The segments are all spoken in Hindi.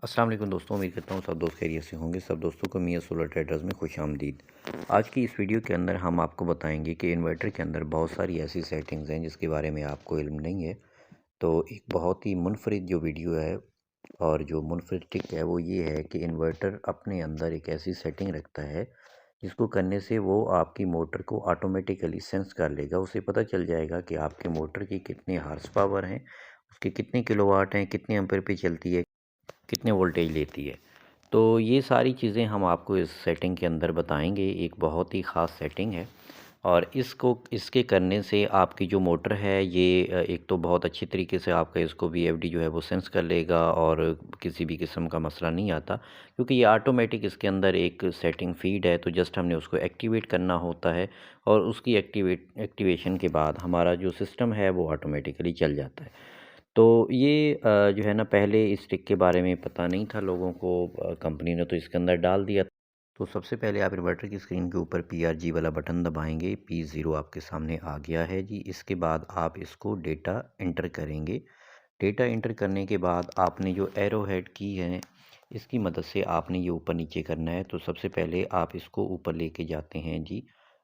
अस्सलाम वालेकुम दोस्तों, उम्मीद करता हूँ सब दोस्त खैरियत से होंगे। सब दोस्तों को मियां सोलर ट्रेडर्स में खुश आमदीद। आज की इस वीडियो के अंदर हम आपको बताएंगे कि इन्वर्टर के अंदर बहुत सारी ऐसी सेटिंग्स हैं जिसके बारे में आपको इल्म नहीं है। तो एक बहुत ही मुनफरिद जो वीडियो है और जो मुनफरिद टिक है वो ये है कि इन्वर्टर अपने अंदर एक ऐसी सेटिंग रखता है जिसको करने से वो आपकी मोटर को ऑटोमेटिकली सेंस कर लेगा। उसे पता चल जाएगा कि आपके मोटर की कितने हार्स पावर हैं, उसके कितने किलोवाट हैं, कितने एम्पेयर पे चलती है, कितने वोल्टेज लेती है। तो ये सारी चीज़ें हम आपको इस सेटिंग के अंदर बताएंगे। एक बहुत ही ख़ास सेटिंग है और इसके करने से आपकी जो मोटर है ये एक तो बहुत अच्छी तरीके से आपका इसको वीएफडी जो है वो सेंस कर लेगा और किसी भी किस्म का मसला नहीं आता, क्योंकि ये ऑटोमेटिक इसके अंदर एक सेटिंग फीड है। तो जस्ट हमने उसको एक्टिवेट करना होता है और उसकी एक्टिवेशन के बाद हमारा जो सिस्टम है वो ऑटोमेटिकली चल जाता है। तो ये जो है ना, पहले इस ट्रिक के बारे में पता नहीं था लोगों को, कंपनी ने तो इसके अंदर डाल दिया। तो सबसे पहले आप इन्वर्टर की स्क्रीन के ऊपर PRG वाला बटन दबाएंगे। P0 आपके सामने आ गया है जी। इसके बाद आप इसको डेटा एंटर करेंगे। डेटा एंटर करने के बाद आपने जो एरो हेड की है इसकी मदद से आपने ये ऊपर नीचे करना है। तो सबसे पहले आप इसको ऊपर लेके जाते हैं जी।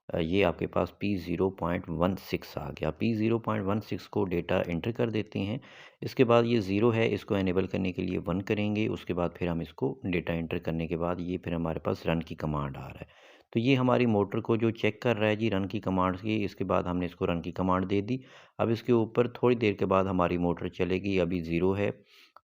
ये आपके पास P0.16 आ गया। P0.16 को डेटा एंटर कर देते हैं। इसके बाद ये ज़ीरो है, इसको एनेबल करने के लिए 1 करेंगे। उसके बाद फिर हम इसको डेटा एंटर करने के बाद ये फिर हमारे पास रन की कमांड आ रहा है। तो ये हमारी मोटर को जो चेक कर रहा है जी रन की कमांड की। इसके बाद हमने इसको रन की कमांड दे दी। अब इसके ऊपर थोड़ी देर के बाद हमारी मोटर चलेगी। अभी ज़ीरो है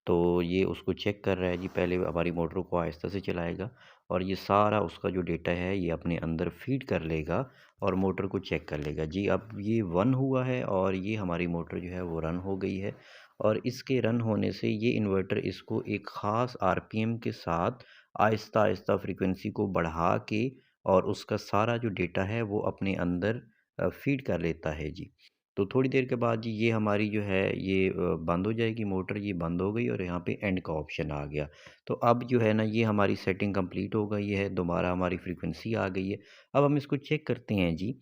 तो ये उसको चेक कर रहा है जी। पहले हमारी मोटर को आहिस्ता से चलाएगा और ये सारा उसका जो डेटा है ये अपने अंदर फीड कर लेगा और मोटर को चेक कर लेगा जी। अब ये 1 हुआ है और ये हमारी मोटर जो है वो रन हो गई है। और इसके रन होने से ये इन्वर्टर इसको एक ख़ास आरपीएम के साथ आहिस्ता आहिस्ता फ्रीक्वेंसी को बढ़ा के और उसका सारा जो डेटा है वो अपने अंदर फीड कर लेता है जी। तो थोड़ी देर के बाद जी ये हमारी जो है ये बंद हो जाएगी मोटर। ये बंद हो गई और यहाँ पे एंड का ऑप्शन आ गया। तो अब जो है ना ये हमारी सेटिंग कंप्लीट हो गई है, दोबारा हमारी फ्रीक्वेंसी आ गई है। अब हम इसको चेक करते हैं जी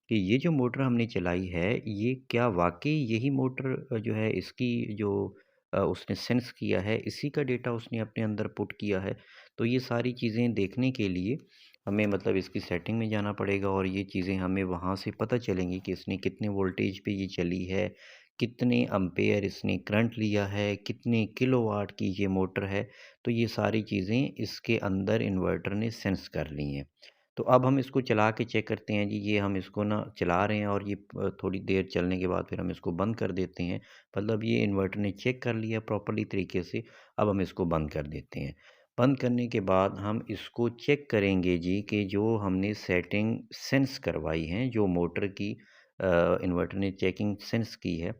कि ये जो मोटर हमने चलाई है ये क्या वाक़ई यही मोटर जो है इसकी जो उसने सेंस किया है, इसी का डेटा उसने अपने अंदर पुट किया है। तो ये सारी चीज़ें देखने के लिए हमें मतलब इसकी सेटिंग में जाना पड़ेगा और ये चीज़ें हमें वहाँ से पता चलेंगी कि इसने कितने वोल्टेज पे ये चली है, कितने एम्पेयर इसने करंट लिया है, कितने किलोवाट की ये मोटर है। तो ये सारी चीज़ें इसके अंदर इन्वर्टर ने सेंस कर ली हैं। तो अब हम इसको चला के चेक करते हैं जी। ये हम इसको ना चला रहे हैं और ये थोड़ी देर चलने के बाद फिर हम इसको बंद कर देते हैं। मतलब ये इन्वर्टर ने चेक कर लिया प्रॉपर्ली तरीके से। अब हम इसको बंद कर देते हैं। बंद करने के बाद हम इसको चेक करेंगे जी कि जो हमने सेटिंग सेंस करवाई हैं, जो मोटर की इन्वर्टर ने चेकिंग सेंस की है,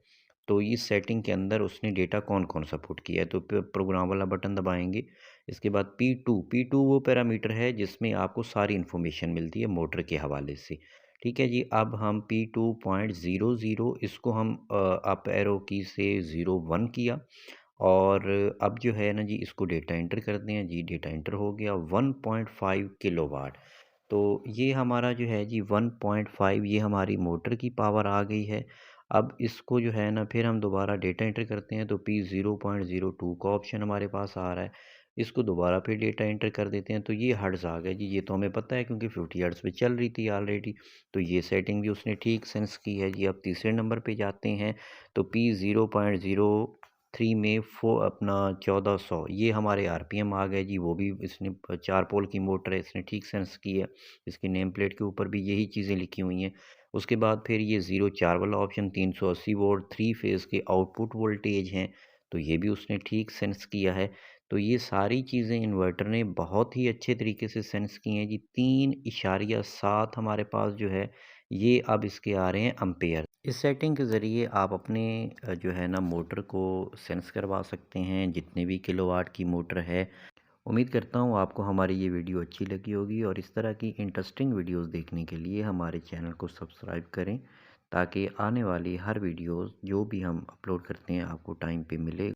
तो इस सेटिंग के अंदर उसने डेटा कौन-कौन सा पुट किया है। तो प्रोग्राम वाला बटन दबाएँगे। इसके बाद P2 वो पैरामीटर है जिसमें आपको सारी इन्फॉर्मेशन मिलती है मोटर के हवाले से। ठीक है जी। अब हम P2.00 इसको हम अप एरो की से 01 किया और अब जो है ना जी इसको डेटा एंटर करते हैं जी। डेटा एंटर हो गया 1.5 किलोवाट। तो ये हमारा जो है जी 1.5 ये हमारी मोटर की पावर आ गई है। अब इसको जो है ना फिर हम दोबारा डेटा एंटर करते हैं तो P0.02 का ऑप्शन हमारे पास आ रहा है। इसको दोबारा फिर डेटा एंटर कर देते हैं तो ये हर्ट्ज़ आ गया जी। ये तो हमें पता है क्योंकि 50 हर्ट्ज़ पे चल रही थी ऑलरेडी। तो ये सेटिंग भी उसने ठीक सेंस की है जी। अब तीसरे नंबर पे जाते हैं तो P0.03 में अपना 1400 ये हमारे आरपीएम आ गए जी। वो भी इसने 4 पोल की मोटर है, इसने ठीक सेंस की है। इसकी नेम प्लेट के ऊपर भी यही चीज़ें लिखी हुई हैं। उसके बाद फिर ये 04 वाला ऑप्शन 380 वोल्ट 3 फेज़ के आउटपुट वोल्टेज हैं, तो ये भी उसने ठीक सेंस किया है। तो ये सारी चीज़ें इन्वर्टर ने बहुत ही अच्छे तरीके से सेंस की हैं जी। 3.7 हमारे पास जो है ये अब इसके आ रहे हैं एम्पेयर। इस सेटिंग के ज़रिए आप अपने जो है ना मोटर को सेंस करवा सकते हैं, जितने भी किलोवाट की मोटर है। उम्मीद करता हूँ आपको हमारी ये वीडियो अच्छी लगी होगी और इस तरह की इंटरेस्टिंग वीडियोस देखने के लिए हमारे चैनल को सब्सक्राइब करें ताकि आने वाली हर वीडियोस जो भी हम अपलोड करते हैं आपको टाइम पे मिले।